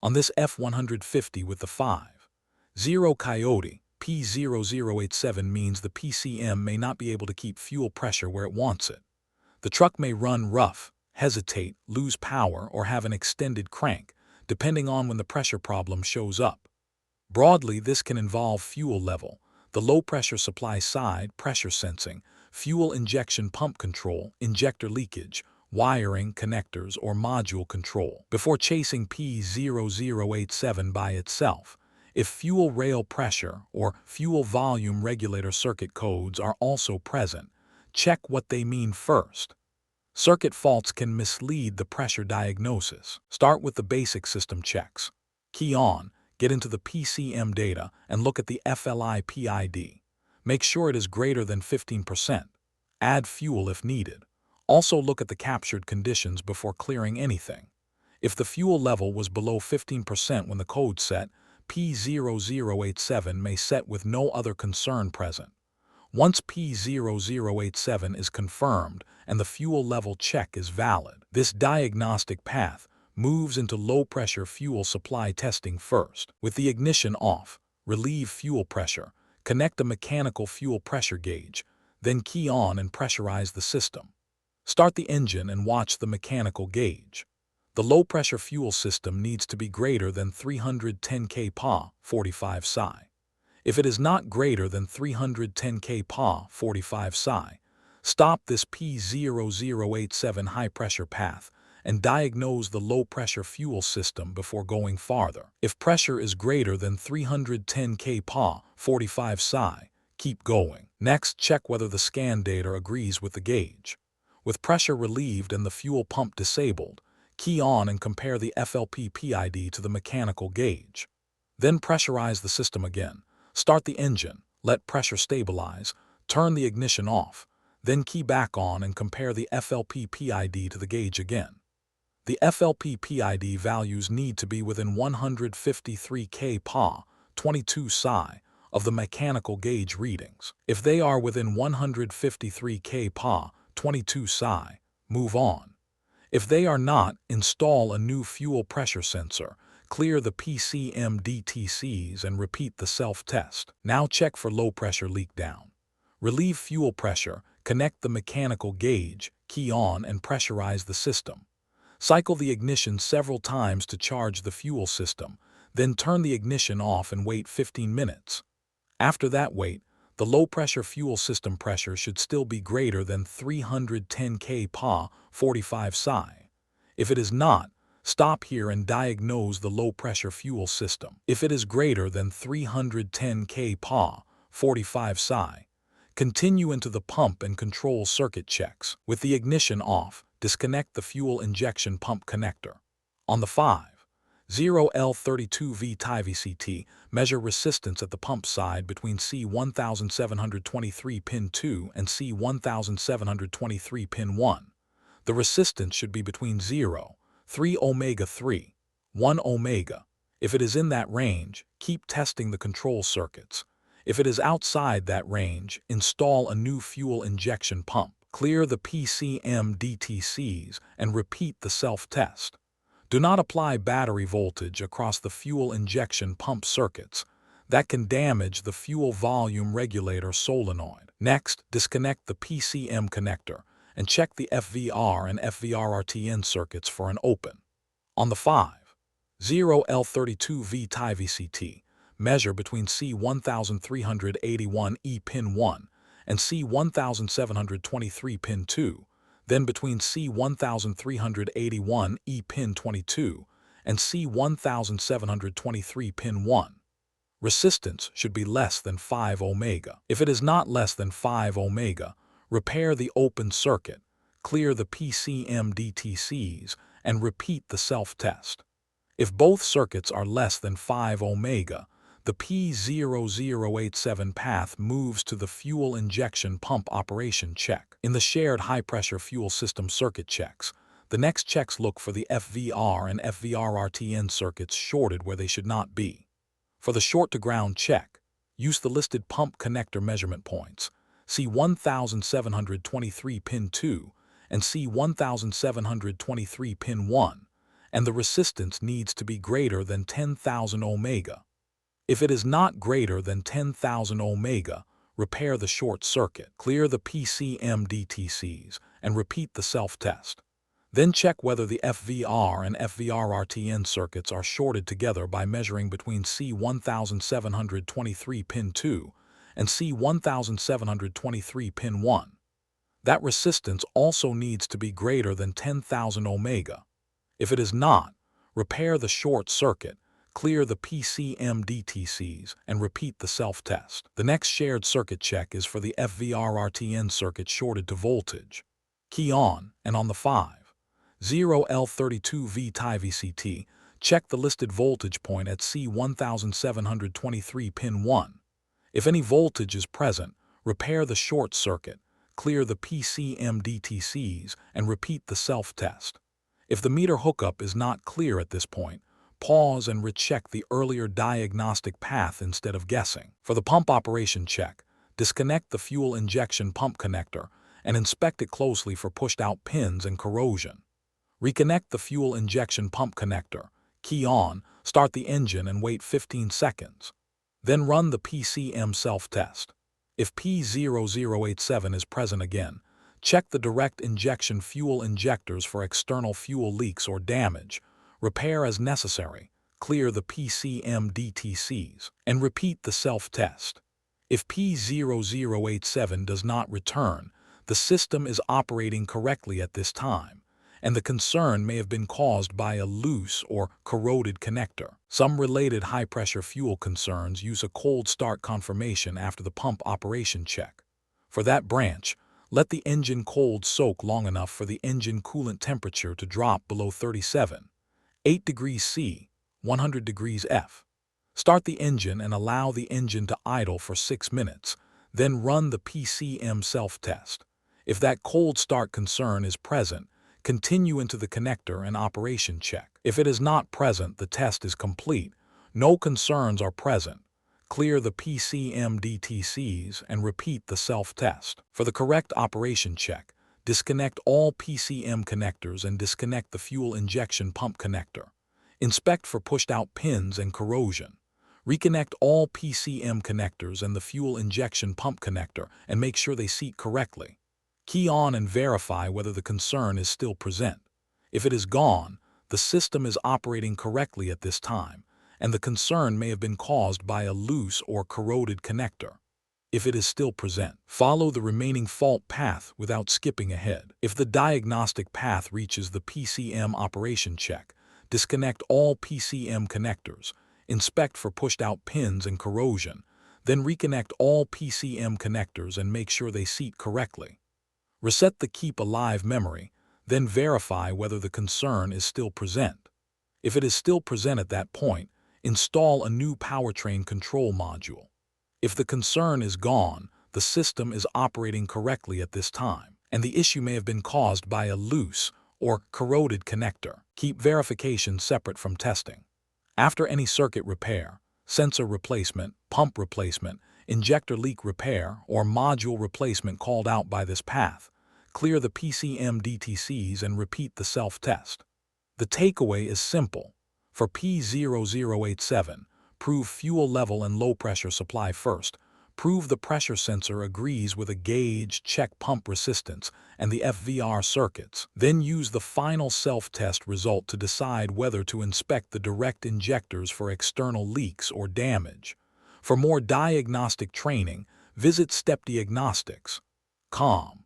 On this F150 with the 5.0 Coyote P0087 means the PCM may not be able to keep fuel pressure where it wants it. The truck may run rough, hesitate, lose power, or have an extended crank, depending on when the pressure problem shows up. Broadly, this can involve fuel level, the low-pressure supply side, pressure sensing, fuel injection pump control, injector leakage, wiring, connectors, or module control. Before chasing P0087 by itself, if fuel rail pressure or fuel volume regulator circuit codes are also present, check what they mean first. Circuit faults can mislead the pressure diagnosis. Start with the basic system checks. Key on, get into the PCM data, and look at the FLI PID. Make sure it is greater than 15%. Add fuel if needed. Also look at the captured conditions before clearing anything. If the fuel level was below 15% when the code set, P0087 may set with no other concern present. Once P0087 is confirmed and the fuel level check is valid, this diagnostic path moves into low-pressure fuel supply testing first. With the ignition off, relieve fuel pressure, connect a mechanical fuel pressure gauge, then key on and pressurize the system. Start the engine and watch the mechanical gauge. The low-pressure fuel system needs to be greater than 310 kPa 45 psi. If it is not greater than 310 kPa 45 psi, stop this P0087 high-pressure path and diagnose the low-pressure fuel system before going farther. If pressure is greater than 310 kPa 45 psi, keep going. Next, check whether the scan data agrees with the gauge. With pressure relieved and the fuel pump disabled, key on and compare the FLP PID to the mechanical gauge. Then pressurize the system again. Start the engine, let pressure stabilize, turn the ignition off, then key back on and compare the FLP PID to the gauge again. The FLP PID values need to be within 153 kPa 22 psi of the mechanical gauge readings. If they are within 153 kPa 22 psi, move on. If they are not, install a new fuel pressure sensor, clear the PCM DTCs, and repeat the self-test. Now check for low-pressure leak down. Relieve fuel pressure, connect the mechanical gauge, key on, and pressurize the system. Cycle the ignition several times to charge the fuel system, then turn the ignition off and wait 15 minutes. After that wait, the low-pressure fuel system pressure should still be greater than 310 kPa 45 psi. If it is not, stop here and diagnose the low-pressure fuel system. If it is greater than 310 kPa 45 psi, continue into the pump and control circuit checks. With the ignition off, disconnect the fuel injection pump connector. On the 5.0L32V TIVCT, measure resistance at the pump side between C1723 pin 2 and C1723 pin 1. The resistance should be between 0.3 ohmega 1 ohmega. If it is in that range, keep testing the control circuits. If it is outside that range, install a new fuel injection pump. Clear the PCM DTCs and repeat the self-test. Do not apply battery voltage across the fuel injection pump circuits. That can damage the fuel volume regulator solenoid. Next, disconnect the PCM connector and check the FVR and FVRRTN circuits for an open. On the 5.0L32V TIVCT, measure between C1381E pin 1 and C1723 pin 2, then between C1381E pin 22 and C1723 pin 1. Resistance should be less than 5 ohmega. If it is not less than 5 ohmega, repair the open circuit, clear the PCM DTCs, and repeat the self-test. If both circuits are less than 5 ohmega, the P0087 path moves to the fuel injection pump operation check. In the shared high-pressure fuel system circuit checks, the next checks look for the FVR and FVRRTN circuits shorted where they should not be. For the short-to-ground check, use the listed pump connector measurement points, C1723 pin 2 and C1723 pin 1, and the resistance needs to be greater than 10,000 ohms. If it is not greater than 10,000 ohms, repair the short circuit, clear the PCM DTCs, and repeat the self-test. Then check whether the FVR and FVR-RTN circuits are shorted together by measuring between C1723 pin 2 and C1723 pin 1. That resistance also needs to be greater than 10,000 ohms. If it is not, repair the short circuit, clear the PCM DTCs, and repeat the self-test. The next shared circuit check is for the FVR-RTN circuit shorted to voltage. Key on, and on the 5.0L32V VCT, check the listed voltage point at C1723 pin 1. If any voltage is present, repair the short circuit, clear the PCM DTCs, and repeat the self-test. If the meter hookup is not clear at this point, pause and recheck the earlier diagnostic path instead of guessing. For the pump operation check, disconnect the fuel injection pump connector and inspect it closely for pushed-out pins and corrosion. Reconnect the fuel injection pump connector, key on, start the engine and wait 15 seconds. Then run the PCM self-test. If P0087 is present again, check the direct injection fuel injectors for external fuel leaks or damage, repair as necessary, clear the PCM DTCs, and repeat the self-test. If P0087 does not return, the system is operating correctly at this time, and the concern may have been caused by a loose or corroded connector. Some related high-pressure fuel concerns use a cold start confirmation after the pump operation check. For that branch, let the engine cold soak long enough for the engine coolant temperature to drop below 37.8 degrees C, 100 degrees F. Start the engine and allow the engine to idle for 6 minutes, then run the PCM self-test. If that cold start concern is present, continue into the connector and operation check. If it is not present, the test is complete. No concerns are present. Clear the PCM DTCs and repeat the self-test. For the correct operation check, disconnect all PCM connectors and disconnect the fuel injection pump connector. Inspect for pushed-out pins and corrosion. Reconnect all PCM connectors and the fuel injection pump connector and make sure they seat correctly. Key on and verify whether the concern is still present. If it is gone, the system is operating correctly at this time, and the concern may have been caused by a loose or corroded connector. If it is still present, follow the remaining fault path without skipping ahead. If the diagnostic path reaches the PCM operation check, disconnect all PCM connectors, inspect for pushed-out pins and corrosion, then reconnect all PCM connectors and make sure they seat correctly. Reset the Keep Alive memory, then verify whether the concern is still present. If it is still present at that point, install a new powertrain control module. If the concern is gone, the system is operating correctly at this time, and the issue may have been caused by a loose or corroded connector. Keep verification separate from testing. After any circuit repair, sensor replacement, pump replacement, injector leak repair, or module replacement called out by this path, clear the PCM DTCs and repeat the self-test. The takeaway is simple. For P0087, prove fuel level and low pressure supply first. Prove the pressure sensor agrees with a gauge, check pump resistance, and the FVR circuits. Then use the final self-test result to decide whether to inspect the direct injectors for external leaks or damage. For more diagnostic training, visit Diagnostics.com.